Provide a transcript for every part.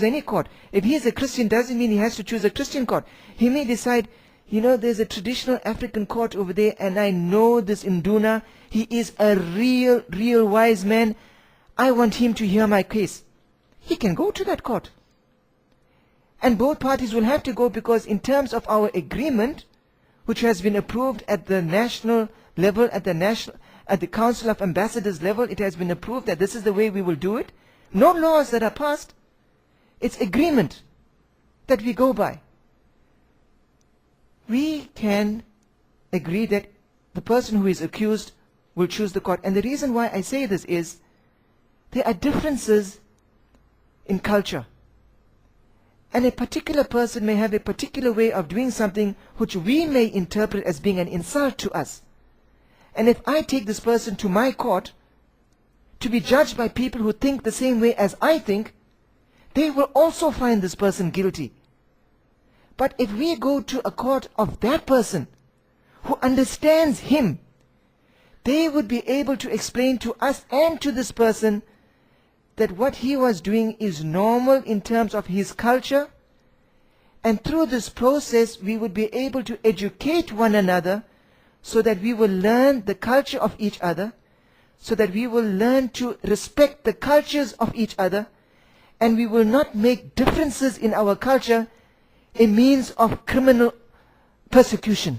any court. If he is a Christian, doesn't mean he has to choose a Christian court. He may decide, there's a traditional African court over there, and I know this Induna. He is a real wise man. I want him to hear my case. He can go to that court. And both parties will have to go, because in terms of our agreement, which has been approved at the national level, at the Council of Ambassadors level, it has been approved that this is the way we will do it. No laws that are passed. It's agreement that we go by. We can agree that the person who is accused will choose the court. And the reason why I say this is there are differences in culture. And a particular person may have a particular way of doing something which we may interpret as being an insult to us. And if I take this person to my court to be judged by people who think the same way as I think, they will also find this person guilty. But if we go to a court of that person who understands him, they would be able to explain to us and to this person that what he was doing is normal in terms of his culture, and through this process we would be able to educate one another so that we will learn the culture of each other, so that we will learn to respect the cultures of each other, and we will not make differences in our culture a means of criminal persecution.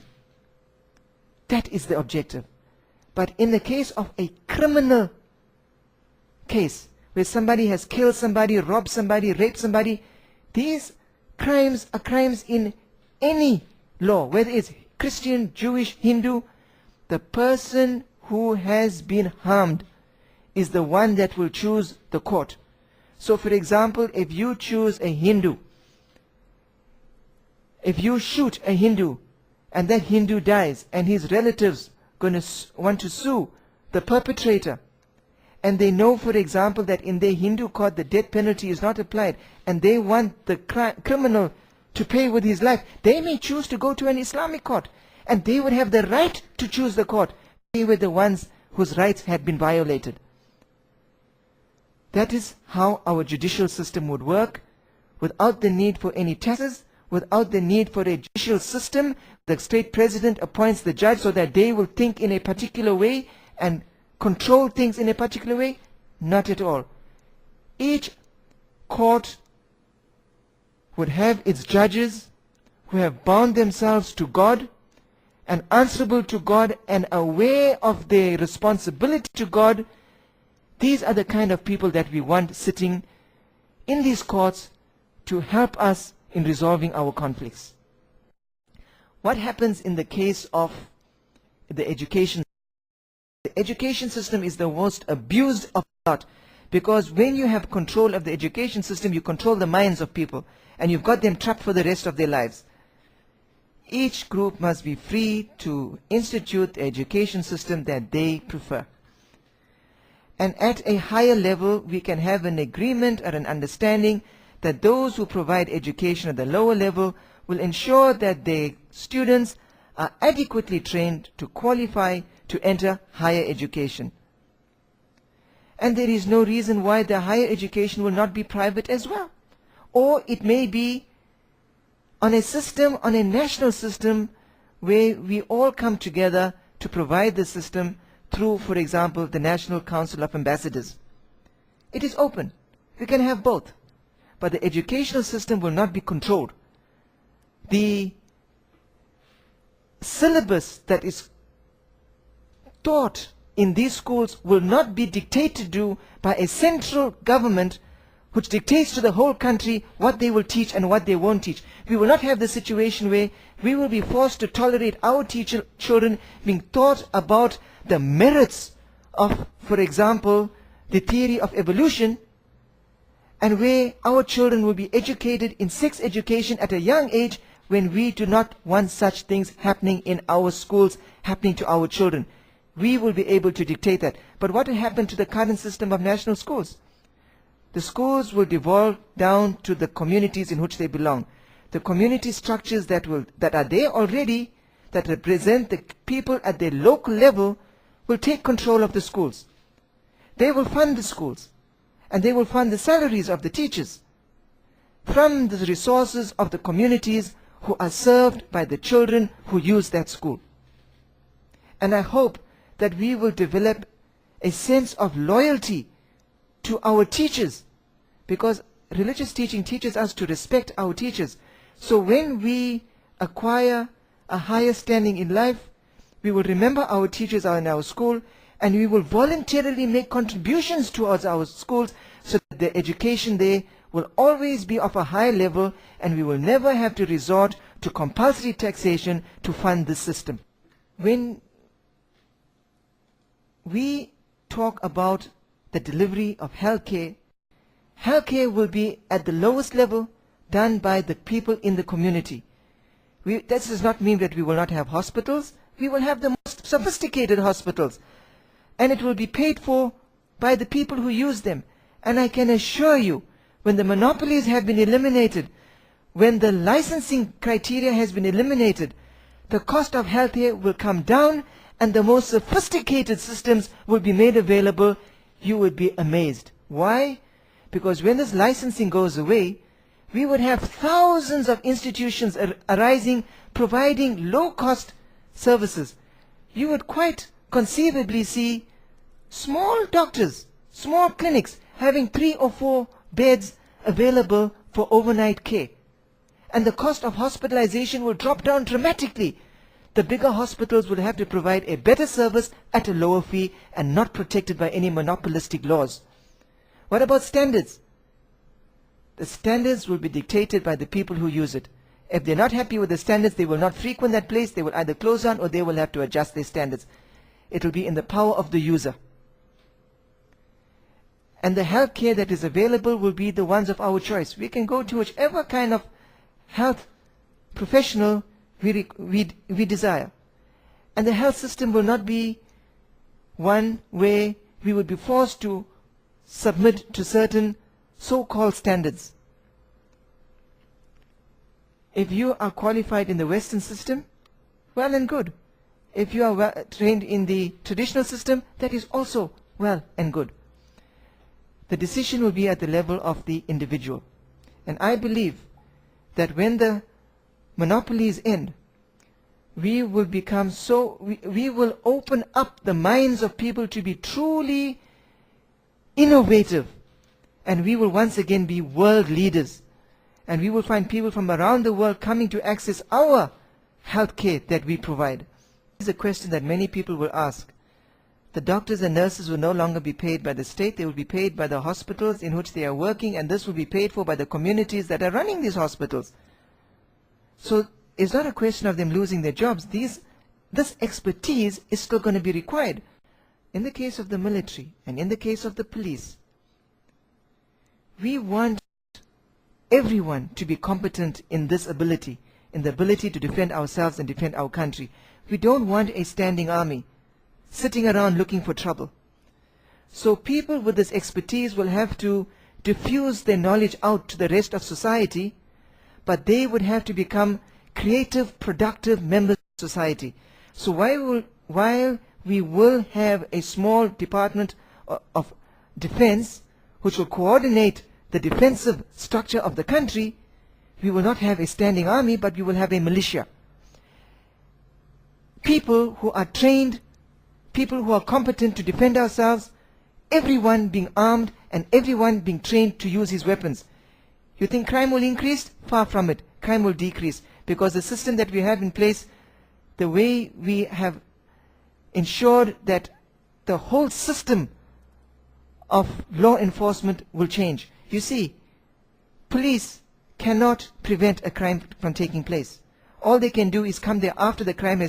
That is the objective. But in the case of a criminal case, where somebody has killed somebody, robbed somebody, raped somebody, these crimes are crimes in any law, whether it's Christian, Jewish, Hindu. The person who has been harmed is the one that will choose the court. So for example, if you choose a Hindu, if you shoot a Hindu and that Hindu dies and his relatives going to want to sue the perpetrator, and they know, for example, that in their Hindu court the death penalty is not applied, and they want the criminal to pay with his life, they may choose to go to an Islamic court, and they would have the right to choose the court. They were the ones whose rights had been violated. That is how our judicial system would work, without the need for any taxes, without the need for a judicial system. The state president appoints the judge so that they will think in a particular way and control things in a particular way. Not at all. Each court would have its judges who have bound themselves to God and answerable to God and aware of their responsibility to God. These are the kind of people that we want sitting in these courts to help us in resolving our conflicts. What happens in the case of the education? The education system is the most abused of the lot, because when you have control of the education system, you control the minds of people, and you've got them trapped for the rest of their lives. Each group must be free to institute the education system that they prefer. And at a higher level, we can have an agreement or an understanding that those who provide education at the lower level will ensure that their students are adequately trained to qualify to enter higher education. And there is no reason why the higher education will not be private as well. Or it may be on a system, on a national system, where we all come together to provide the system through, for example, the National Council of Ambassadors. It is open. We can have both. But the educational system will not be controlled. The syllabus that is taught in these schools will not be dictated to by a central government which dictates to the whole country what they will teach and what they won't teach. We will not have the situation where we will be forced to tolerate our children being taught about the merits of, for example, the theory of evolution, and where our children will be educated in sex education at a young age, when we do not want such things happening in our schools, happening to our children. We will be able to dictate that. But what will happen to the current system of national schools? The schools will devolve down to the communities in which they belong. The community structures that are there already, that represent the people at their local level, will take control of the schools. They will fund the schools, and they will fund the salaries of the teachers. from the resources of the communities who are served by the children who use that school. And I hope that we will develop a sense of loyalty to our teachers, because religious teaching teaches us to respect our teachers. So when we acquire a higher standing in life, we will remember our teachers are in our school, and we will voluntarily make contributions towards our schools so that the education there will always be of a high level, and we will never have to resort to compulsory taxation to fund this system. When we talk about the delivery of healthcare, healthcare will be at the lowest level done by the people in the community. That does not mean that we will not have hospitals. We will have the most sophisticated hospitals, and it will be paid for by the people who use them. And I can assure you, when the monopolies have been eliminated, when the licensing criteria has been eliminated, the cost of healthcare will come down, and the most sophisticated systems will be made available. You would be amazed. Why? Because when this licensing goes away, we would have thousands of institutions arising, providing low-cost services. You would quite conceivably see small doctors, small clinics having 3 or 4 beds available for overnight care. And the cost of hospitalization will drop down dramatically. The bigger hospitals will have to provide a better service at a lower fee and not protected by any monopolistic laws. What about standards? The standards will be dictated by the people who use it. If they're not happy with the standards, they will not frequent that place. They will either close down or they will have to adjust their standards. It will be in the power of the user. And the health care that is available will be the ones of our choice. We can go to whichever kind of health professional we desire. And the health system will not be one where we would be forced to submit to certain so-called standards. If you are qualified in the Western system, well and good. If you are trained in the traditional system, that is also well and good. The decision will be at the level of the individual. And I believe that when the monopolies end, we will become we will open up the minds of people to be truly innovative, and we will once again be world leaders, and we will find people from around the world coming to access our health care that we provide. This is a question that many people will ask. The doctors and nurses will no longer be paid by the state. They will be paid by the hospitals in which they are working, and this will be paid for by the communities that are running these hospitals. So it's not a question of them losing their jobs. This expertise is still going to be required. In the case of the military and in the case of the police, we want everyone to be competent in this ability, in the ability to defend ourselves and defend our country. We don't want a standing army sitting around looking for trouble. So people with this expertise will have to diffuse their knowledge out to the rest of society, but they would have to become creative, productive members of society. So while we will have a small department of defense which will coordinate the defensive structure of the country, we will not have a standing army, but we will have a militia. People who are trained, people who are competent to defend ourselves, everyone being armed and everyone being trained to use his weapons. You think crime will increase? Far from it. Crime will decrease, because the system that we have in place, the way we have ensured that the whole system of law enforcement will change. You see, police cannot prevent a crime from taking place. All they can do is come there after the crime has